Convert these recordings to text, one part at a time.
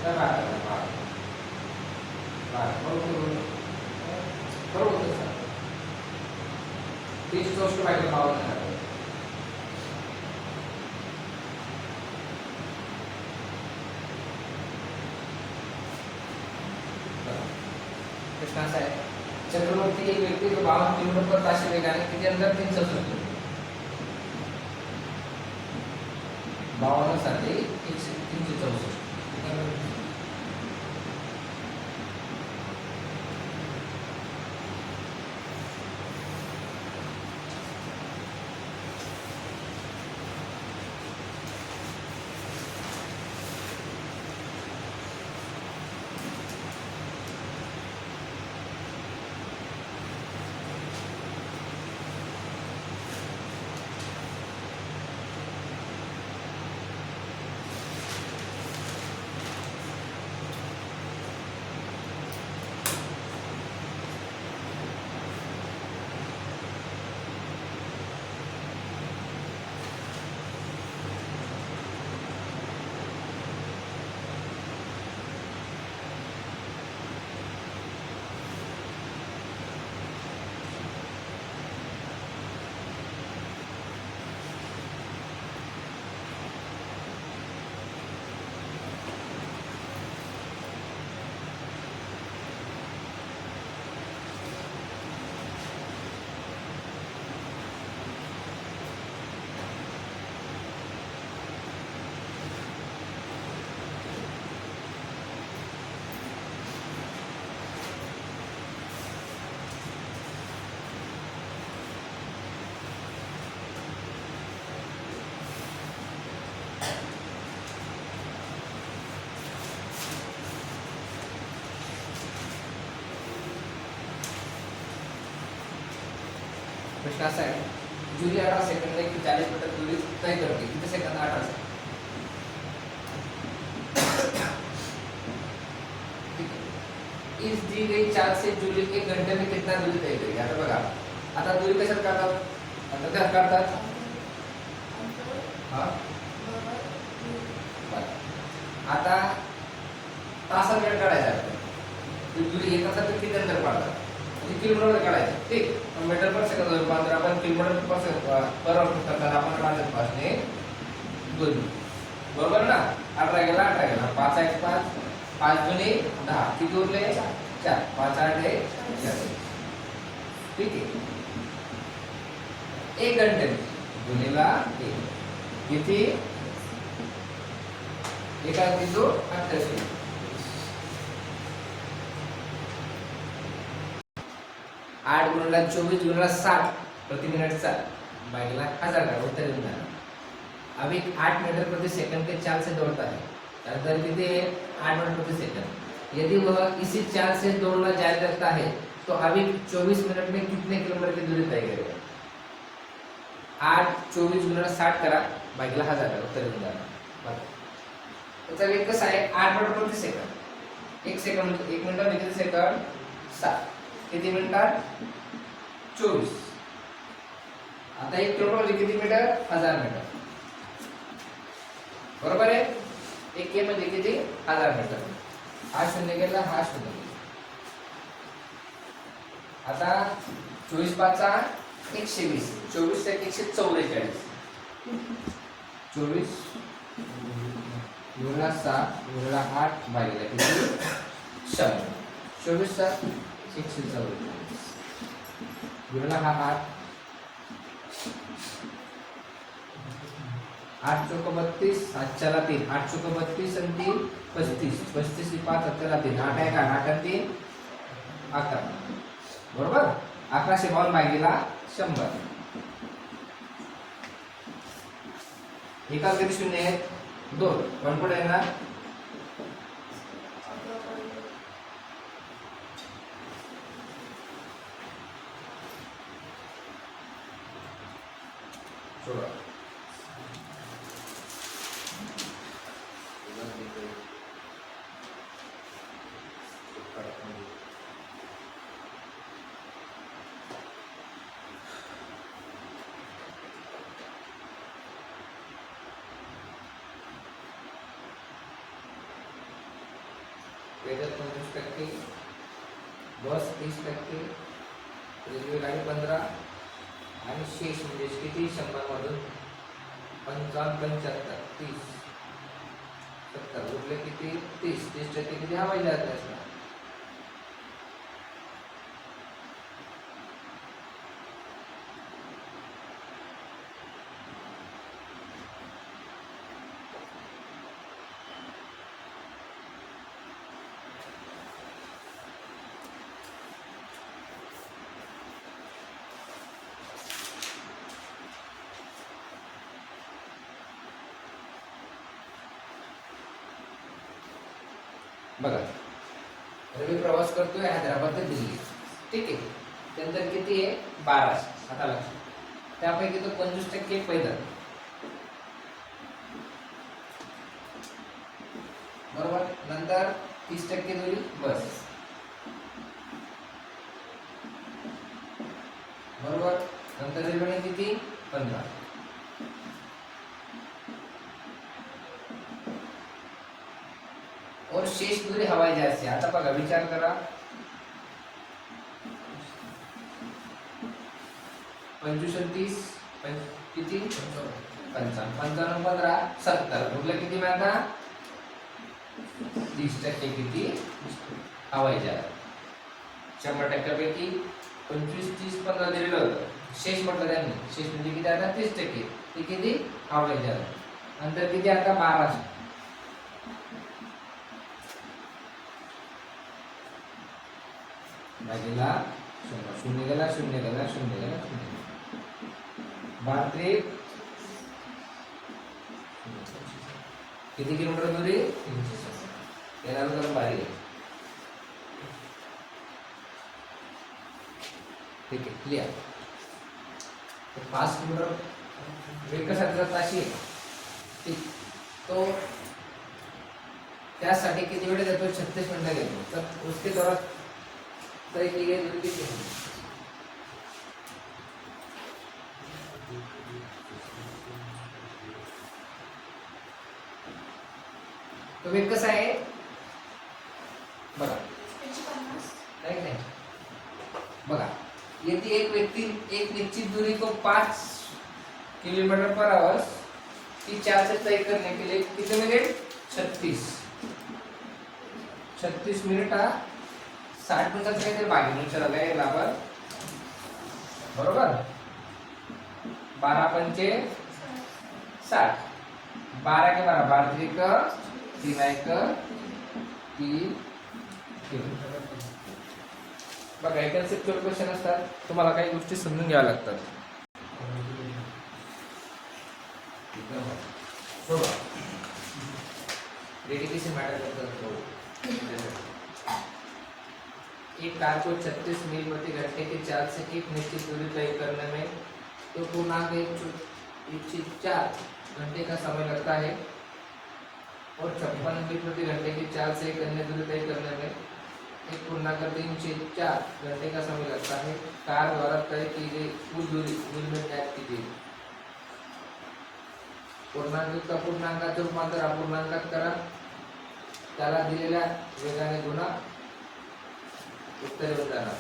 काय बारा बरोबर बरोबर सर 30 बाईला 52 प्रश्न असा आहे चक्रवर्ती एक व्यक्ती जो 52 किलोमीटर पर तास वेगाने किती अंतर 364 52 साठी 364 प्रश्न असा आहे जुली 18 सेकंद में 40 मीटर दूरी तय करती कितने सेकंद 18 सेकंद इस दी गई चाल से जूली 1 घंटे में कितना दूरी तय करेगी आता बघा आता दूरी कशात काढतात आता काय काढतात हां आता तासात वेळ काढायचा दूरी एका तासात किती अंतर काढतात किलोमीटर काढायचं ठीक मीटर पर सेकंद रूपांतर आपण किलोमीटर पर सेकंद करताना आपण काढत पासने 2 बरोबर ना 18 गेला 5 1 5 5 दुनी 10 किती उरले 4 5 8 4 ठीक आहे 1 घंटे गुणिला 1 किती एका किलो 28 8 गुणिला 24 गुणिला 60 प्रति मिनट चा बाईला 1000 का उत्तर येऊन जाणार अब एक 8 मीटर प्रति सेकंड के चाल से दौड़ता है अंतर कितने 8 मीटर प्रति सेकंड यदि वह इसी चाल से दौड़ना जारी रखता है तो अभी 24 मिनट में कितने किलोमीटर की दूरी तय करेगा 8 24 गुणिला 60 करा बाईला 1000 का उत्तर येऊन जाणार त्याचा वेग कसा आहे 8 मीटर प्रति सेकंड 1 सेकंड 1 मिनिटात किती सेकंड 7 किती मिनिटात 24 आता 1 किलोमीटर म्हणजे किती मीटर 1000 मीटर बरोबर आहे 1 के म्हणजे किती 1000 मीटर हा शून्य गेला हा शून्य गेला आता 24 पाचा 120 24 ते 144 24 गुणिला 7 गुणिला 8 भागिले किती 100 24 7 144 गुणिला हा 8 चौक 32 7 चला 3 8 चौक 32 आणि 3 35 35 5 चला 3 8 आहे का 8 आणि 3 11 बरोबर 1152 भागिला 100 एका किती शून्य आहेत 2 पण पुढे येणार सोडा पैदल 25%, बस 30%, रेल्वे गाडी 15 आणि शेष म्हणजे किती 100 मधून 55, 75, 30, 70 उरले किती 30% किती हवाई जहाज असणार. बघा रवी प्रवास करतोय हैदराबाद ते दिल्ली, ठीक आहे. त्यानंतर किती आहे 12. आता लक्षात त्यापैकी तो 25% पैदल, बरोबर. नंतर 30% दूरी बस, बरोबर. नंतर रेल्वेने किती 15, और शेष दूरी हवाई जहाज से. आता बघा विचार करा 25 30 किती 55, 55 15 70 उरलं किती माहिती 30% किती हवाई जहाज. 100% पैकी 25 30 15 दिलेलं होतं. शेष म्हटलं त्यांनी, शेष म्हणजे किती आता 30%, ते किती हवाई जहाज. नंतर किती आता 12 भागीला 0 गेला 0 गेला 0 गेला 12 किती किलोमीटर दूरी 300. येणार करून बाहेर ठीक आहे क्लिअर. 5 किलोमीटर वेग कशाचा ताशी ठीक. तो त्यासाठी किती वेळ देतो 36 मिनिटं घेतो. तर उसके दौरान तय की गई दूरी किती है. तो वेग कसा आहे बघा नाही बघा यदि एक व्यक्ति एक निश्चित दूरी को 5 किलोमीटर पर आवर की चाल से तय करने के लिए कितने मिनट 36 मिनिट 60 मिनिटाचं काहीतरी भागिले विचारलं आहे लाभर, बरोबर. 12 पंचे 60, 12 के 12 12 3 3 3 बघा हे कन्सेप्च्युअल क्वेश्चन असतात. तुम्हाला काही गोष्टी समजून घ्याव्या लागतात. रेडिकेशन मैटर करता एक कार को 36 मील प्रति घंटे की चाल से एक निश्चित दूरी तय करने में तो पूर्णांक 4 घंटे का समय लगता है और 56 मील प्रति घंटे की चाल से एक अन्य दूरी तय करने में एक पूर्णांक 3/4 घंटे का समय लगता है. कार द्वारा तय की गई कुल दूरी मील में ज्ञात कीजिए. पूर्णांक पूर्णांकाचं रूपांतर अपूर्णांकात करा, त्याला दिलेल्या वेगाने गुणा, उत्तर येऊन जाणार.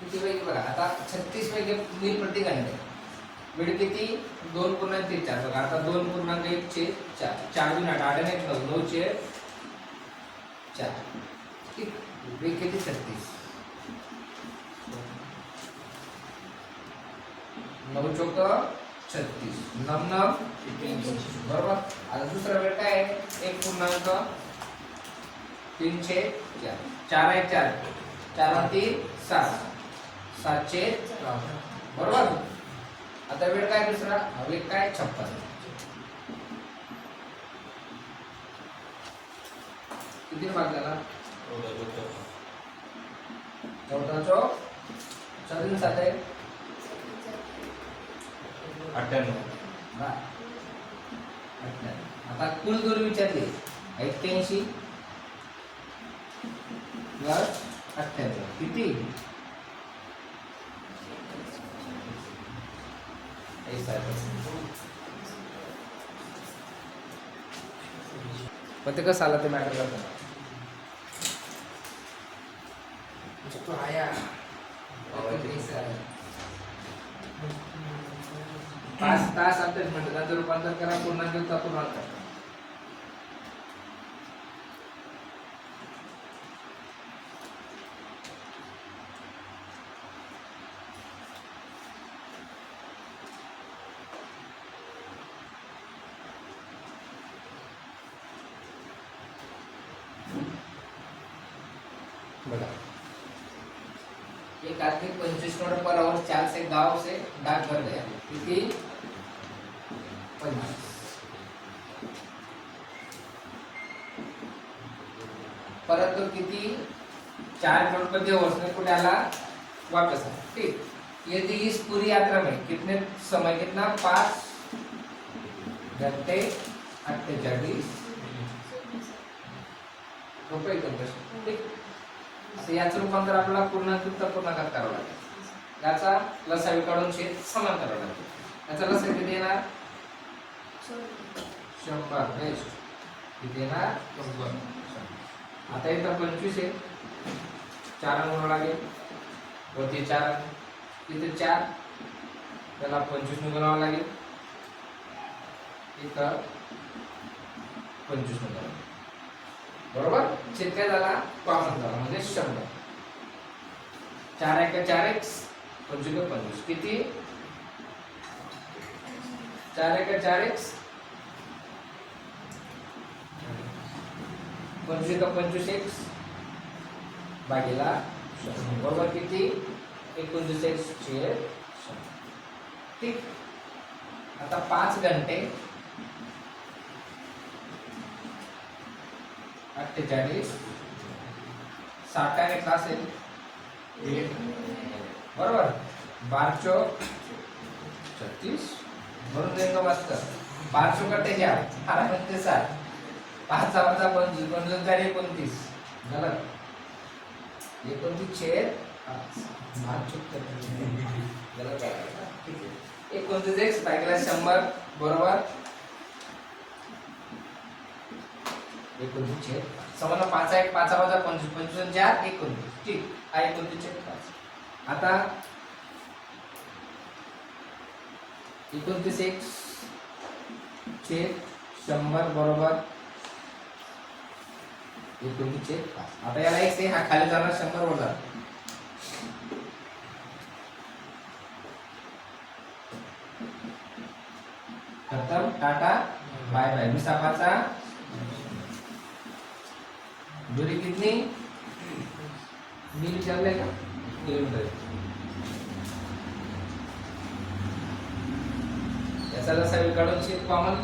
किती वेग बघा आता 36 मील प्रति घंटे, वेळ किती 2.34 बघा. आता 2.1/4 4 गुण 8 8 9 9/4 ठीक. वेग किती 36 9 चौक 36 9 9 बरोबर. आता दुसरा वेळ काय आहे 1.3/4 4 आहे 4 4 3 7 7 बरोबर. आता वेळ काय दुसरा वेळ काय 56 किती भाग झाला 14 चौक 4 7 आहे 98 आता कुल दूर विचारले 81 प्लस 98 किती पण ते कसं आलं ते मॅटर करतं तो आया 5 तास अभ्यास म्हणतात त्याचं रूपांतर करा पूर्णांक अपूर्णांक बघा 1 आदमी 25 किलोमीटर पर आवर चाल से गांव से डाकघर गया किती 50 परत तो किती 4 किलोमीटर पर दिवस में कुछ आला वापस आया ठीक. यदि इस पूरी यात्रा में कितने समय कितना 5 घंटे 48 रुपये ठीक. याचं रूपांतर आपल्याला पूर्णांक अपूर्णांकात करावं लागेल. याचा लसावी काढून छेद समान करावा लागेल. याचा लसावी किती येणार 100 बेस्ट किती येणार 100. आता इथं 25 आहे 4 म्हणून लागेल वरती 4 इथे 4 त्याला 25 ने गुणावं लागेल इथं 25 ने गुणावं बरोबर. छेद काय झाला कॉमन झाला म्हणजे 100 4 1 4x 25 25 किती 4 1 4x 25 25x भागीला 100 बरोबर किती 29x छेद 100 ठीक. आता 5 घंटे 48 60 का घेतला असेल बरोबर 12 चौक 36 म्हणून देतो मस्त 12 चौक घ्या 7 5 वजा 25 25 झाले 29 गलत 29 छेद 5 चौक गलत आहे ठीक आहे 29x भागिले 100 बरोबर 29 छेद समान 5 1 5 वजा 25 25 4 29 ठीक आहे 29 छेद 5. आता 29x छेद 100 बरोबर 29 छेद 5. आता याला x आहे हा खाली जाणार 100 वर जाणार खतम टाटा बाय बाय. विसापाचा दूरी कितनी मील चलने का किलोमीटर याचा लसावी काढून छेद कॉमन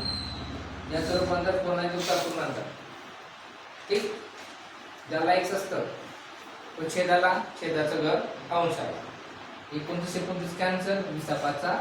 याचं रूपांतर पूर्णांक अपूर्णांक ठीक. ज्याला x असतं तो छेदाला छेदाचं घर अंश आहे 29 29 कॅन्सल 20 5 100